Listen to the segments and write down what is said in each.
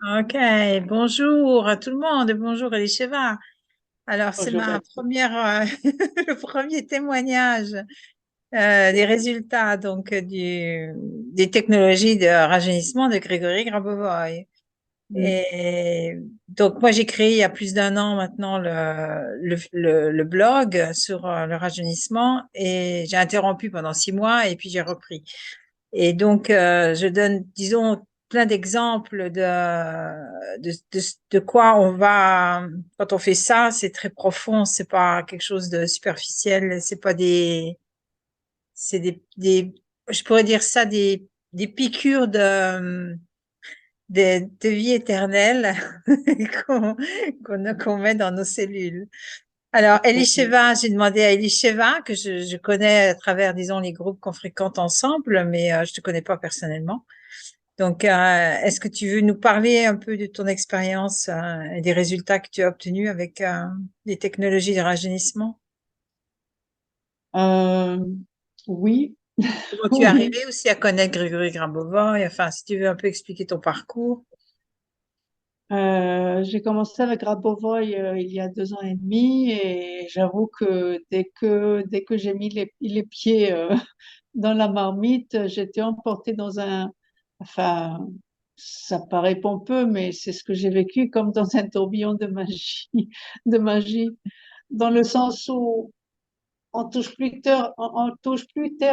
Ok, bonjour à tout le monde, bonjour Elisheva. Alors, c'est Bonjour ma Baptiste. première, le premier témoignage des résultats des technologies de rajeunissement de Grégory Grabovoy. Mm. Et donc, moi, j'ai créé il y a plus d'un an maintenant le blog sur le rajeunissement et j'ai interrompu pendant 6 mois et puis j'ai repris. Et donc, je donne, disons, plein d'exemples de quoi on va, quand on fait ça, c'est très profond, c'est pas quelque chose de superficiel, c'est pas c'est je pourrais dire ça, des piqûres de vie éternelle qu'on met dans nos cellules. Alors, Elisheva, j'ai demandé à Elisheva, que je connais à travers, disons, les groupes qu'on fréquente ensemble, mais je te connais pas personnellement. Donc, est-ce que tu veux nous parler un peu de ton expérience et des résultats que tu as obtenus avec les technologies de rajeunissement? Euh, oui, Comment tu es oui. arrivé aussi à connaître Grégory Grabovoi? Enfin, si tu veux un peu expliquer ton parcours. J'ai commencé avec Grabovoi il y a 2 ans et demi et j'avoue que dès que j'ai mis les pieds dans la marmite, j'étais emportée enfin, ça paraît pompeux, mais c'est ce que j'ai vécu comme dans un tourbillon de magie, de magie, dans le sens où on touche plus terre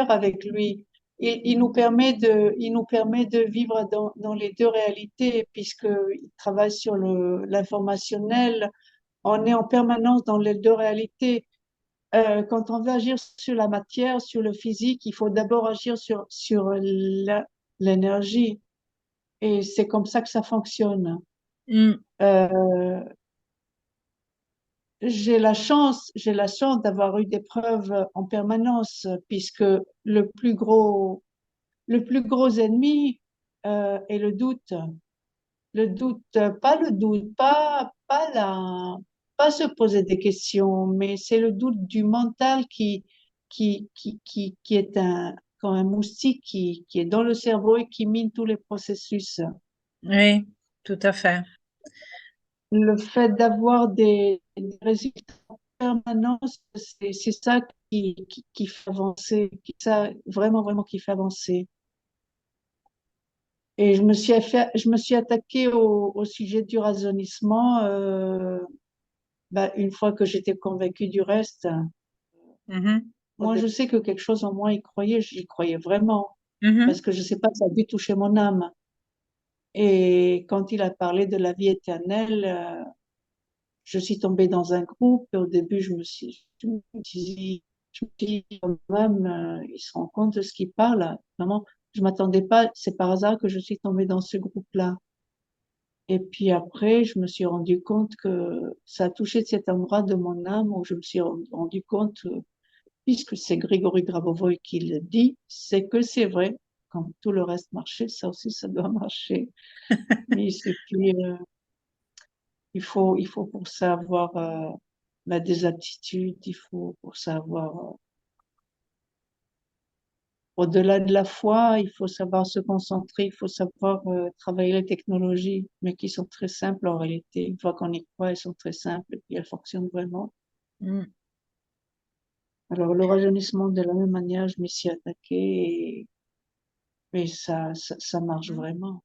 avec lui. Il nous permet de vivre dans les deux réalités, puisqu'il travaille sur l'informationnel. On est en permanence dans les deux réalités. Quand on veut agir sur la matière, sur le physique, il faut d'abord agir sur l'énergie. Et c'est comme ça que ça fonctionne. Hmm. Euh, j'ai la chance d'avoir eu des preuves en permanence, puisque le plus gros ennemi est le doute. Le doute, pas se poser des questions, mais c'est le doute du mental qui est comme un moustique qui est dans le cerveau et qui mine tous les processus. Oui, tout à fait. Le fait d'avoir des résultats permanents, c'est ça qui fait avancer, ça vraiment, vraiment qui fait avancer. Et je me suis attaquée au sujet du rajeunissement, une fois que j'étais convaincue du reste. Mhm. Moi, je sais que quelque chose en moi y croyait, j'y croyais vraiment, parce Mhm. que je sais pas, ça a dû toucher mon âme. Et quand il a parlé de la vie éternelle, je suis tombée dans un groupe et au début, je me suis dit quand même, il se rend compte de ce qu'il parle. Vraiment, je m'attendais pas, c'est par hasard que je suis tombée dans ce groupe-là. Et puis après, je me suis rendu compte que ça a touché cet endroit de mon âme où je me suis rendu compte, puisque c'est Grigory Grabovoy qui le dit, c'est que c'est vrai. Quand tout le reste marchait, ça aussi, ça doit marcher. Mais il suffit, il faut pour ça avoir des aptitudes, il faut pour ça avoir, au-delà de la foi, il faut savoir se concentrer, il faut savoir travailler les technologies, mais qui sont très simples en réalité. Une fois qu'on y croit, elles sont très simples et puis elles fonctionnent vraiment. Hmm. Alors, le rajeunissement, de la même manière, je m'y suis attaquée et ça marche vraiment.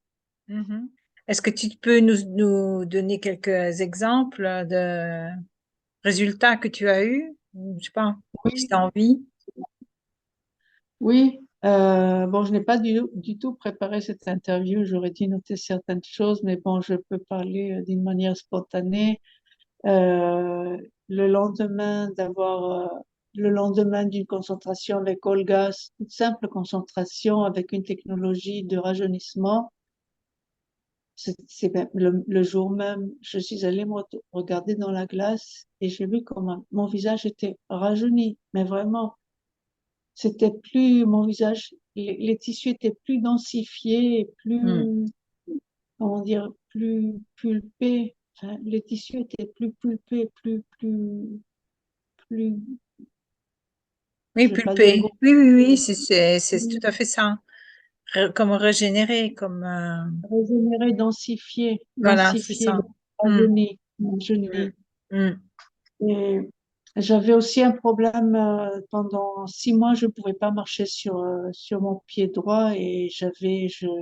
Mhm. Est-ce que tu peux nous donner quelques exemples de résultats que tu as eus? Je sais pas, si Oui, tu as envie. oui. Bon, je n'ai pas du tout préparé cette interview. J'aurais dû noter certaines choses, mais bon, je peux parler d'une manière spontanée. Euh, le lendemain le lendemain d'une concentration avec Olga, une simple concentration avec une technologie de rajeunissement, le jour même, je suis allée me regarder dans la glace et j'ai vu comment mon visage était rajeuni, mais vraiment, c'était plus mon visage, les tissus étaient plus densifiés, Hmm. plus, comment dire, plus pulpés. Enfin, les tissus étaient plus pulpés, plus, Oui, je vais pas dire pulpé. gros. Oui, oui, oui, c'est tout à fait ça. comme régénérer, comme régénérer, densifier, voilà, c'est densifier ça. le Mm, rajeunir, mm, rajeunir. mm, Et j'avais aussi un problème pendant 6 mois, je ne pouvais pas marcher sur mon pied droit et je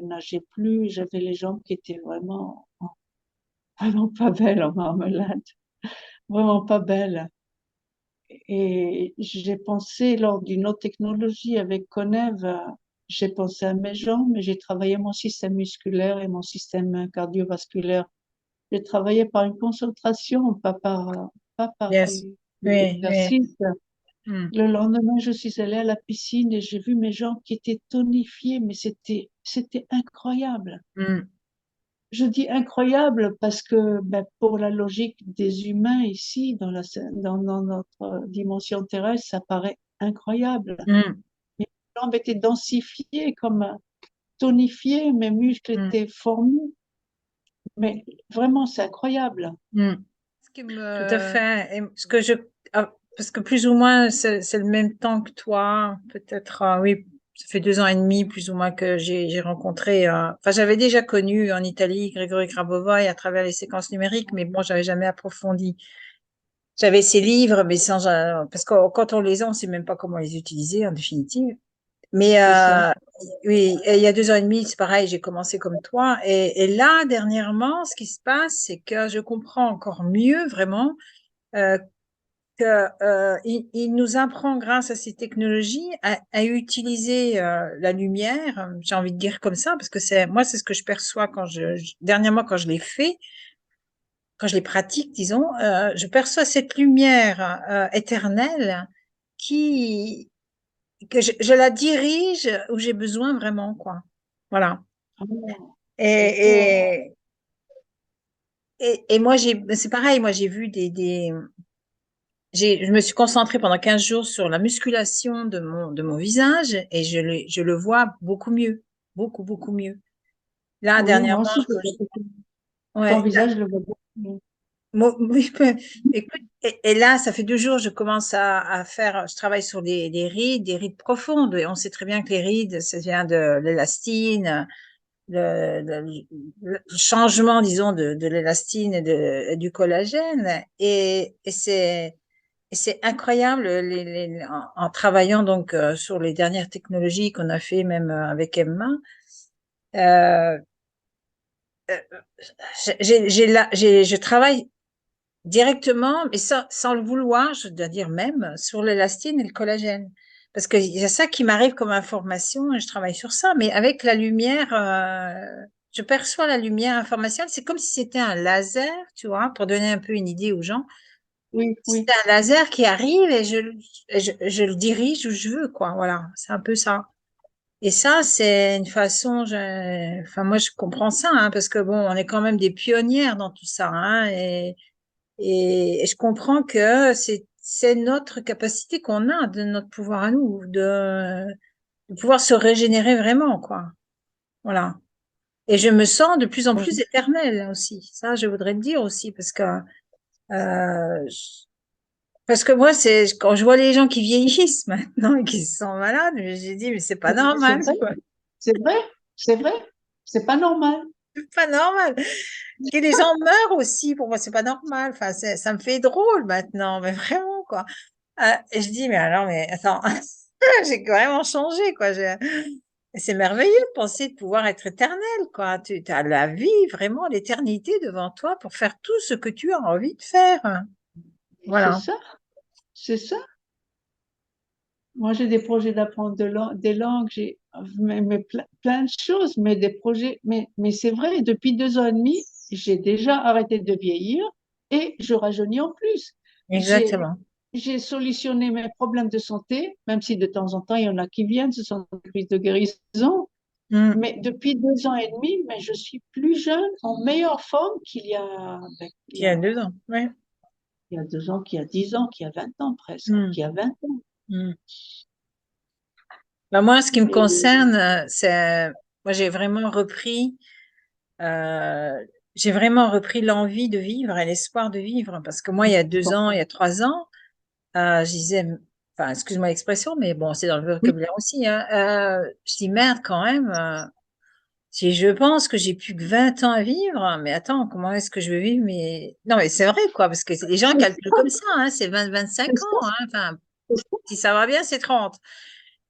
nageais plus, j'avais les jambes qui étaient vraiment pas belles en marmelade, vraiment pas belles. Et j'ai pensé lors d'une autre technologie avec Conève, j'ai pensé à mes jambes, mais j'ai travaillé mon système musculaire et mon système cardiovasculaire. J'ai travaillé par une concentration, pas par yes. des Oui, oui. exercices. Mm, Le lendemain, je suis allée à la piscine et j'ai vu mes jambes qui étaient tonifiées, mais c'était incroyable. mm, Je dis incroyable parce que ben, pour la logique des humains ici, dans notre dimension terrestre, ça paraît incroyable. mm, Mes jambes étaient densifiées, comme tonifiées, mes muscles mm, étaient formés, mais vraiment, c'est incroyable. mm. Ce qui Tout à me, fait. Et ce que parce que plus ou moins, c'est le même temps que toi, peut-être, oui, ça fait 2 ans et demi, plus ou moins, que j'ai rencontré, enfin, j'avais déjà connu en Italie Grégory Grabovoi à travers les séquences numériques, mais bon, j'avais jamais approfondi. J'avais ses livres, mais sans, parce que quand on les a, on sait même pas comment les utiliser, en définitive. Mais C'est ça. oui, et il y a 2 ans et demi, c'est pareil, j'ai commencé comme toi. Et là, dernièrement, ce qui se passe, c'est que je comprends encore mieux, vraiment, euh, que il nous apprend, grâce à ces technologies, à utiliser la lumière. J'ai envie de dire comme ça, parce que moi, c'est ce que je perçois quand dernièrement, quand je l'ai fait, quand je les pratique, disons, je perçois cette lumière éternelle qui que je la dirige où j'ai besoin vraiment, quoi. Voilà. Ah, d'accord. Et, et moi, c'est pareil, moi, j'ai vu je me suis concentrée pendant 15 jours sur la musculation de mon visage et je le vois beaucoup mieux. Beaucoup, beaucoup mieux. Là, Oui, moi dernièrement, aussi, je vois ton ouais, visage, je le vois beaucoup. oui, écoute, et là, ça fait 2 jours, je commence à faire, je travaille sur des rides profondes, et on sait très bien que les rides, ça vient de l'élastine, le changement, disons, de l'élastine et du collagène, et c'est incroyable en travaillant donc sur les dernières technologies qu'on a fait, même avec Emma. Euh, je travaille directement, mais sans le vouloir, je dois dire même, sur l'élastine et le collagène. Parce qu'il y a ça qui m'arrive comme information et je travaille sur ça. Mais avec la lumière, je perçois la lumière informationnelle. C'est comme si c'était un laser, tu vois, pour donner un peu une idée aux gens. Oui, oui, C'est un laser qui arrive et je le dirige où je veux, quoi. Voilà, c'est un peu ça. Et ça, c'est une façon, enfin, moi, je comprends ça, hein, parce que bon, on est quand même des pionnières dans tout ça, hein, et je comprends que c'est notre capacité qu'on a, de notre pouvoir à nous, de pouvoir se régénérer vraiment, quoi. Voilà. Et je me sens de plus en plus oui. éternelle aussi. Ça, je voudrais le dire aussi, parce que moi, c'est quand je vois les gens qui vieillissent maintenant et qui se sentent malades, j'ai dit, mais c'est pas C'est normal, vrai, quoi. c'est vrai, c'est vrai, c'est pas normal. C'est pas normal. Que les gens meurent aussi, pour moi, c'est pas normal. Enfin, ça me fait drôle maintenant, mais vraiment, quoi. Et je dis, mais alors, mais attends, j'ai vraiment changé, quoi. C'est merveilleux de penser de pouvoir être éternel, quoi. Tu as la vie, vraiment, l'éternité devant toi pour faire tout ce que tu as envie de faire. C'est Voilà. ça, c'est ça. Moi, j'ai des projets d'apprendre des langues, j'ai plein de choses, mais des projets. Mais c'est vrai, depuis 2 ans et demi, j'ai déjà arrêté de vieillir et je rajeunis en plus. J'ai, Exactement. j'ai solutionné mes problèmes de santé, même si de temps en temps, il y en a qui viennent, ce sont des crises de guérison. Mm. Mais depuis 2 ans et demi, mais je suis plus jeune, en meilleure forme ben, Il y a 2 ans. Ouais. il y a 2 ans, qu'il y a 10 ans, qu'il y a 20 ans presque, Mm. qu'il y a 20 ans. Mm. Bah, moi, ce qui me Et concerne, moi, euh, j'ai vraiment repris l'envie de vivre et l'espoir de vivre. Parce que moi, il y a 2 ans, il y a 3 ans, je disais, enfin, excuse-moi l'expression, mais bon, c'est dans le Oui, vocabulaire aussi, hein. Je dis merde quand même. Si je pense que j'ai plus que 20 ans à vivre, mais attends, comment est-ce que je vais vivre? Mais non, mais c'est vrai quoi, parce que les gens c'est calculent comme ça, hein, c'est 20-25 ça, ans, hein, enfin, c'est ça, si ça va bien, c'est 30.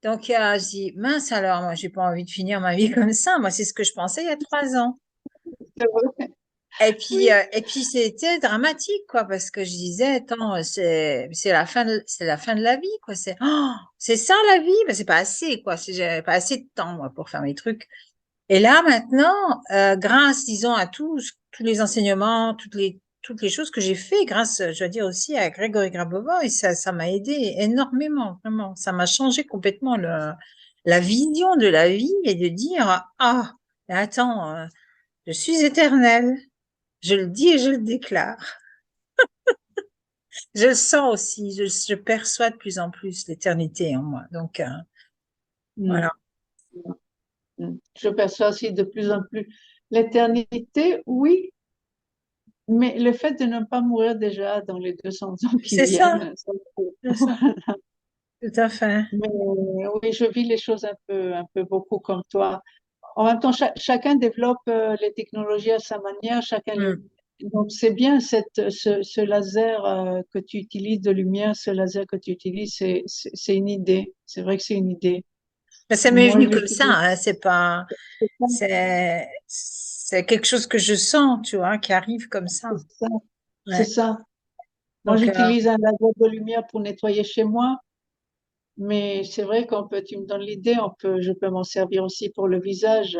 Donc je dis mince alors, moi j'ai pas envie de finir ma vie comme ça. Moi, c'est ce que je pensais il y a 3 ans. c'est vrai. Oui, Et puis c'était dramatique quoi, parce que je disais, attends, c'est la fin de la vie quoi. C'est ça la vie, ben, c'est pas assez quoi. J'ai pas assez de temps moi pour faire mes trucs. Et là, maintenant, grâce, disons, à tous les enseignements, toutes les choses que j'ai fait, grâce, je dois dire aussi à Grégory Grabovoi, et ça m'a aidé énormément, vraiment. Ça m'a changé complètement la vision de la vie et de dire, ah, mais attends, je suis éternelle. Je le dis et je le déclare. Je le sens aussi, je perçois de plus en plus l'éternité en moi. Donc, mm, voilà. je perçois aussi de plus en plus l'éternité, oui, mais le fait de ne pas mourir déjà dans les 200 ans qui C'est ça, viennent, ça, c'est ça, tout à fait. mais oui, je vis les choses un peu beaucoup comme toi. En même temps, chacun développe les technologies à sa manière, Mm. donc c'est bien ce laser que tu utilises de lumière, ce laser que tu utilises, c'est une idée. C'est vrai que c'est une idée. Ben, ça m'est Moi, je venu comme ça, l'utilise. hein, c'est pas, C'est ça, c'est quelque chose que je sens, tu vois, qui arrive comme ça. c'est ça. C'est Ouais. ça. Moi, Donc, j'utilise un laser de lumière pour nettoyer chez moi, mais c'est vrai qu'on peut, tu me donnes l'idée, je peux m'en servir aussi pour le visage.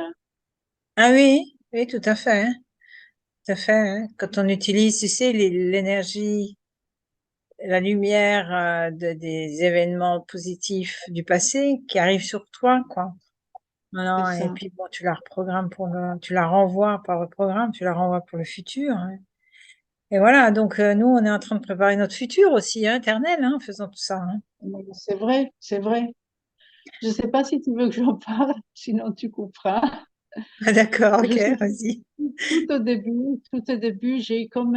ah oui, oui, tout à fait, hein, tout à fait, hein. Quand on utilise, tu sais, l'énergie, la lumière des événements positifs du passé qui arrivent sur toi, quoi. C'est Voilà, et ça. puis bon, tu la reprogrammes tu la renvoies par le programme, tu la renvoies pour le futur, hein. Et voilà, donc nous, on est en train de préparer notre futur aussi, hein, éternel, hein, en faisant tout ça, hein. Mais c'est vrai, c'est vrai. Je ne sais pas si tu veux que j'en parle, sinon tu couperas. Ah, d'accord, Je ok, sais vas-y. tout au début, j'ai eu comme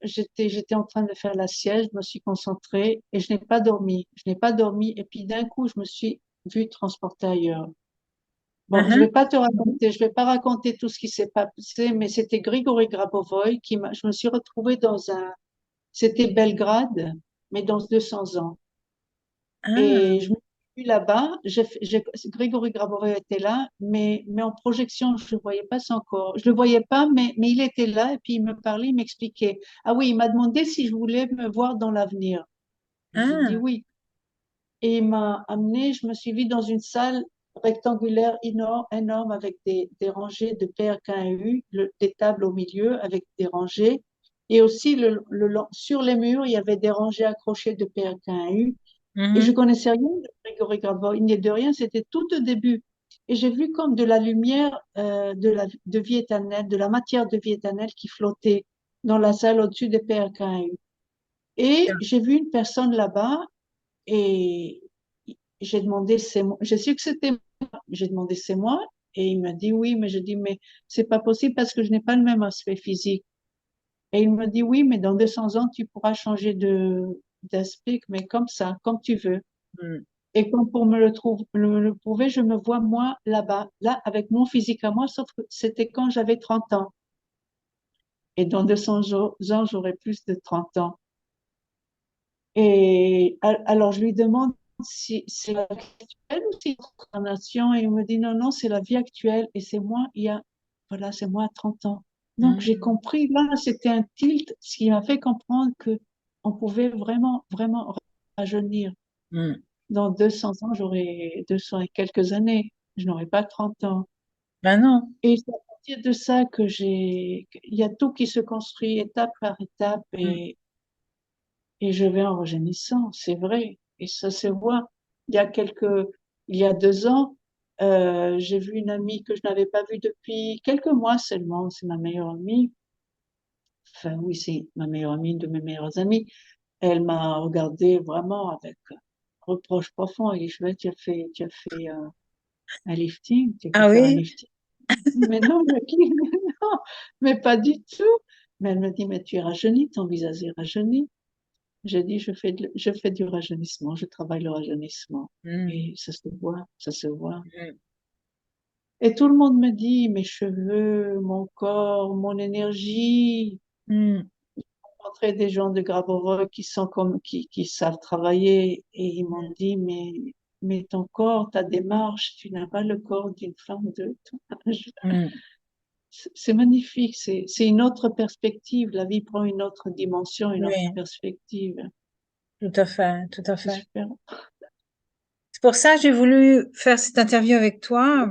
j'étais en train de faire la sieste, je me suis concentrée et je n'ai pas dormi. Je n'ai pas dormi et puis d'un coup, je me suis vue transportée ailleurs. Bon, je vais Mhm. pas te raconter, je vais pas raconter tout ce qui s'est passé, mais c'était Grigory Grabovoi je me suis retrouvée c'était Belgrade, mais dans 200 ans. Ah, Et je me suis vue là-bas, Grigory Grabovoi était là, mais en projection, je ne voyais pas son corps. Je le voyais pas, mais il était là, et puis il me parlait, il m'expliquait. Ah oui, il m'a demandé si je voulais me voir dans l'avenir. J'ai dit ah, oui. Et il m'a amené, je me suis vue dans une salle rectangulaire énorme, énorme avec des rangées de PRKU, des tables au milieu avec des rangées. Et aussi, sur les murs, il y avait des rangées accrochées de PRKU. Et je mhm, connaissais rien de Grégory Grabois, ni de rien, c'était tout au début. Et j'ai vu comme de la lumière de vie éternelle, de la matière de vie éternelle qui flottait dans la salle au-dessus des PRKU. Et j'ai vu une personne là-bas et j'ai demandé, c'est moi. J'ai su que c'était moi. J'ai demandé, c'est moi. Et il m'a dit oui, mais je dis, mais c'est pas possible parce que je n'ai pas le même aspect physique. Et il me dit oui, mais dans 200 ans, tu pourras changer d'aspect, mais comme ça, comme tu veux. mhm. Et comme pour me le prouver, je me vois moi là-bas, là, avec mon physique à moi, sauf que c'était quand j'avais 30 ans. Et dans 200 ans, j'aurai plus de 30 ans. Et alors, je lui demande si c'est la vie actuelle ou c'est une incarnation. Et il me dit non, non, c'est la vie actuelle. Et c'est moi, voilà, c'est moi à 30 ans. Donc, j'ai Mhm. compris, là, c'était un tilt, ce qui m'a fait comprendre que on pouvait vraiment, vraiment rajeunir. Mhm. Dans 200 ans, j'aurai 200 et quelques années. Je n'aurai pas 30 ans. Ben non. Et c'est à partir de ça il y a tout qui se construit étape par étape Mhm. et je vais en rajeunissant, c'est vrai. Et ça se voit. Il y a il y a 2 ans, j'ai vu une amie que je n'avais pas vue depuis quelques mois seulement. C'est ma meilleure amie. Enfin, oui, c'est ma meilleure amie, une de mes meilleures amies. Elle m'a regardé vraiment avec reproche profond. Et je lui ai dit, tu as fait un lifting, tu as été Ah faire un oui? lifting. Mais non, mais non, mais pas du tout. Mais elle me dit, mais tu es rajeuni, ton visage est rajeuni. J'ai dit, je fais du rajeunissement, je travaille le rajeunissement. Mm, Et ça se voit, ça se voit. mm, Et tout le monde me dit, mes cheveux, mon corps, mon énergie. mm, Rencontré des gens de Grabovoi qui sont qui savent travailler et ils m'ont mm, dit, mais ton corps, ta démarche, tu n'as pas le corps d'une femme de ton âge. mm. C'est magnifique, c'est une autre perspective. La vie prend une autre dimension, une autre Oui, perspective. tout à fait, tout à C'est fait. super. C'est pour ça que j'ai voulu faire cette interview avec toi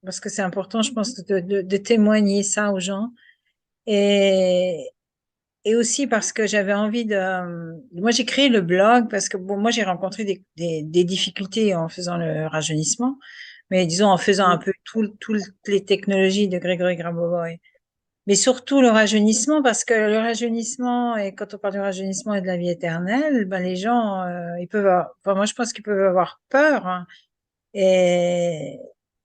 parce que c'est important, je pense, de témoigner ça aux gens. Et, et aussi parce que j'avais envie moi, j'ai créé le blog parce que, bon, moi, j'ai rencontré des difficultés en faisant le rajeunissement, mais disons en faisant un peu toutes les technologies de Grégory Grabovoi. Mais surtout le rajeunissement, parce que le rajeunissement, et quand on parle du rajeunissement et de la vie éternelle, ben les gens, ils peuvent enfin, moi je pense qu'ils peuvent avoir peur, hein. Et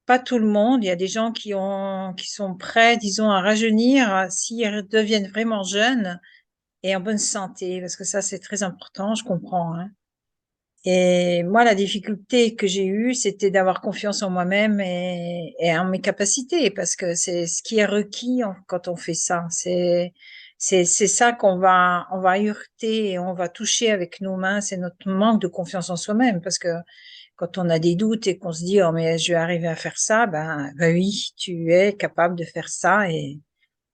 pas tout le monde. Il y a des gens qui sont prêts, disons, à rajeunir s'ils deviennent vraiment jeunes et en bonne santé, parce que ça, c'est très important, je comprends, hein. Et moi, la difficulté que j'ai eue, c'était d'avoir confiance en moi-même et en mes capacités, parce que c'est ce qui est requis quand on fait ça. C'est ça on va heurter et on va toucher avec nos mains. C'est notre manque de confiance en soi-même, parce que quand on a des doutes et qu'on se dit, oh, mais je vais arriver à faire ça, ben oui, tu es capable de faire ça et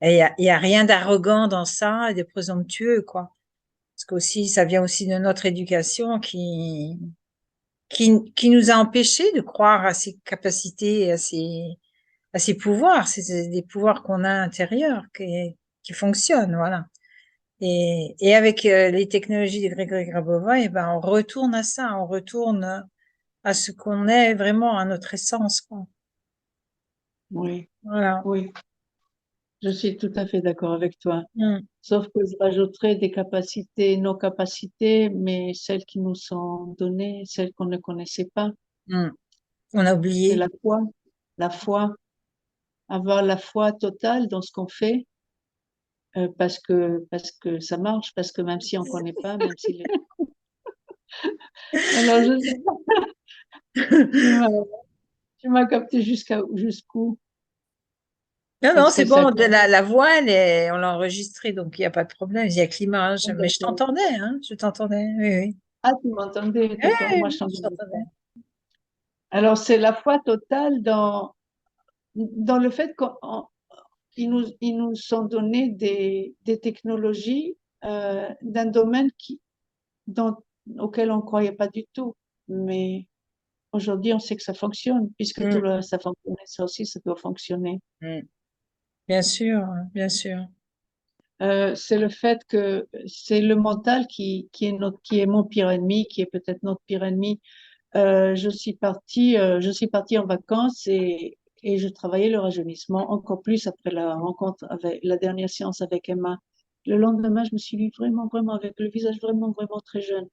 il y a rien d'arrogant dans ça et de présomptueux, quoi. Parce qu'aussi, ça vient aussi de notre éducation qui nous a empêchés de croire à ses capacités et à ses pouvoirs. C'est des pouvoirs qu'on a intérieurs qui fonctionnent, voilà. Et avec les technologies de Grégory Grabova, eh ben, on retourne à ça, on retourne à ce qu'on est vraiment, à notre essence, quoi. Oui, Voilà. oui, je suis tout à fait d'accord avec toi. Mm, Sauf que je rajouterais des capacités, nos capacités, mais celles qui nous sont données, celles qu'on ne connaissait pas. mm. On a C'est oublié. la foi, avoir la foi totale dans ce qu'on fait, parce que ça marche, parce que même si on connaît pas, même si alors je sais pas, tu m'as tu m'as capté jusqu'où? Non, Donc non, c'est c'est ça bon. qu'on La voix, on l'a enregistrée, donc il n'y a pas de problème. Il y a que l'image. Mais je d'accord. t'entendais, hein. Je t'entendais. Oui, oui. Ah, tu m'entendais, Oui, d'accord, moi oui, je je t'entendais pas. t'entendais. Alors c'est la foi totale dans le fait ils nous sont donné des technologies d'un domaine dont, auquel on ne croyait pas du tout. Mais aujourd'hui, on sait que ça fonctionne, puisque tout Mm, le reste a fonctionné, ça aussi, ça doit fonctionner. mm. Bien sûr, bien sûr. C'est le fait que c'est le mental qui est mon pire ennemi, qui est peut-être notre pire ennemi. Je suis partie en vacances et je travaillais le rajeunissement encore plus après la rencontre avec la dernière séance avec Emma. Le lendemain, je me suis vue vraiment, vraiment avec le visage vraiment, vraiment très jeune.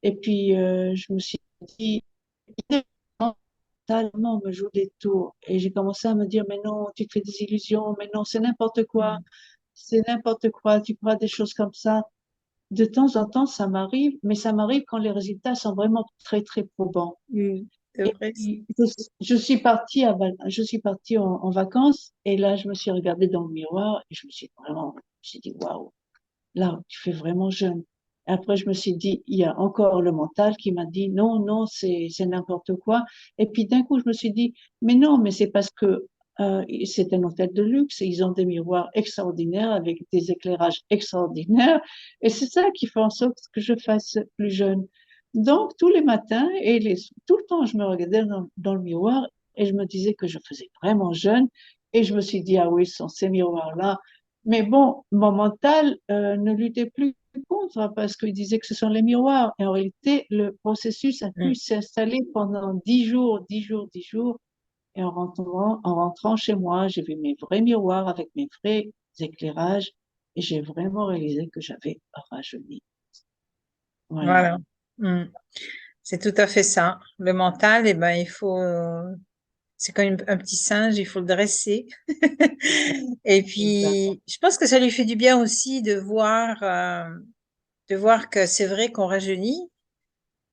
Et puis, je me suis dit, tellement me joue des tours. Et j'ai commencé à me dire, mais non, tu te fais des illusions, mais non, Mm, c'est n'importe quoi, tu crois des choses comme ça. De temps en temps, ça m'arrive, mais ça m'arrive quand les résultats sont vraiment très, très probants. mm. C'est Et vrai. puis, je suis partie en vacances et là, je me suis regardée dans le miroir et je me suis dit, waouh, là, tu fais vraiment jeune. Et après, je me suis dit, il y a encore le mental qui m'a dit, non, non, c'est n'importe quoi. Et puis, d'un coup, je me suis dit, mais non, mais c'est parce que c'est un hôtel de luxe et ils ont des miroirs extraordinaires avec des éclairages extraordinaires. Et c'est ça qui fait en sorte que je fasse plus jeune. Donc, tous les matins tout le temps, je me regardais dans le miroir et je me disais que je faisais vraiment jeune. Et je me suis dit, ah oui, ce sont ces miroirs-là. Mais bon, mon mental ne luttait plus contre parce qu'il disait que ce sont les miroirs. Et en réalité, le processus a pu Mm. s'installer pendant 10 jours, 10 jours, 10 jours. Et en rentrant chez moi, j'ai vu mes vrais miroirs avec mes vrais éclairages et j'ai vraiment réalisé que j'avais rajeuni. Voilà. Voilà. Mm. C'est tout à fait ça. Le mental, eh ben, c'est comme un petit singe, il faut le dresser. Et Exact. puis, je pense que ça lui fait du bien aussi de voir. de voir que c'est vrai qu'on rajeunit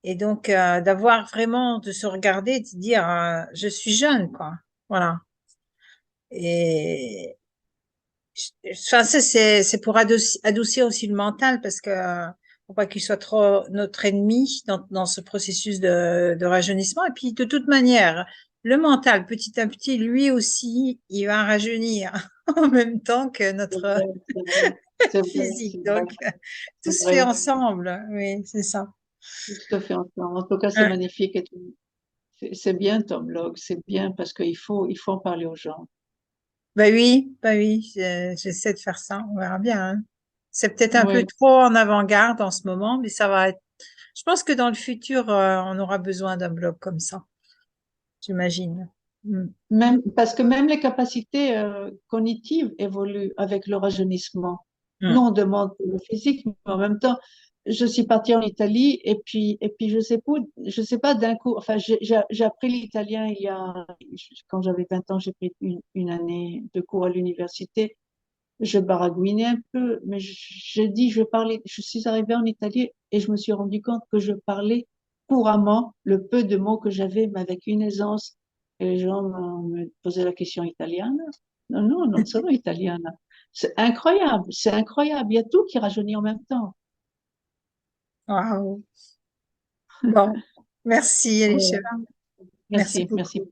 et donc d'avoir vraiment de se regarder et de se dire je suis jeune quoi. Voilà. Et enfin ça c'est pour adoucir aussi le mental parce que faut pas qu'il soit trop notre ennemi dans ce processus de rajeunissement. Et puis de toute manière, le mental petit à petit lui aussi il va rajeunir en même temps que C'est notre vrai, c'est vrai, c'est vrai, physique. c'est vrai, Donc tout c'est se fait vrai. ensemble. Oui, c'est ça. Tout se fait ensemble. En tout cas, c'est Ouais. magnifique. C'est bien, Tom Log, c'est bien parce il faut en parler aux gens. Bah oui, j'essaie de faire ça. On verra bien, hein. C'est peut-être un peu Oui, trop en avant-garde en ce moment, mais ça va être. Je pense que dans le futur, on aura besoin d'un blog comme ça, j'imagine. Mm. même, parce que même les capacités cognitives évoluent avec le rajeunissement. Nous, Mm. on demande le physique, mais en même temps, je suis partie en Italie et puis je sais pas d'un coup, enfin, j'ai appris l'italien quand j'avais 20 ans, j'ai pris une année de cours à l'université. Je baragouinais un peu, mais j'ai dit, je suis arrivée en Italie et je me suis rendu compte que je parlais couramment le peu de mots que j'avais, mais avec une aisance. Et les gens me posaient la question italienne. Non, non, non solo italienne. C'est incroyable, c'est incroyable. Il y a tout qui rajeunit en même temps. Waouh. Bon, merci, Elisha. Voilà. Merci Merci, merci. beaucoup.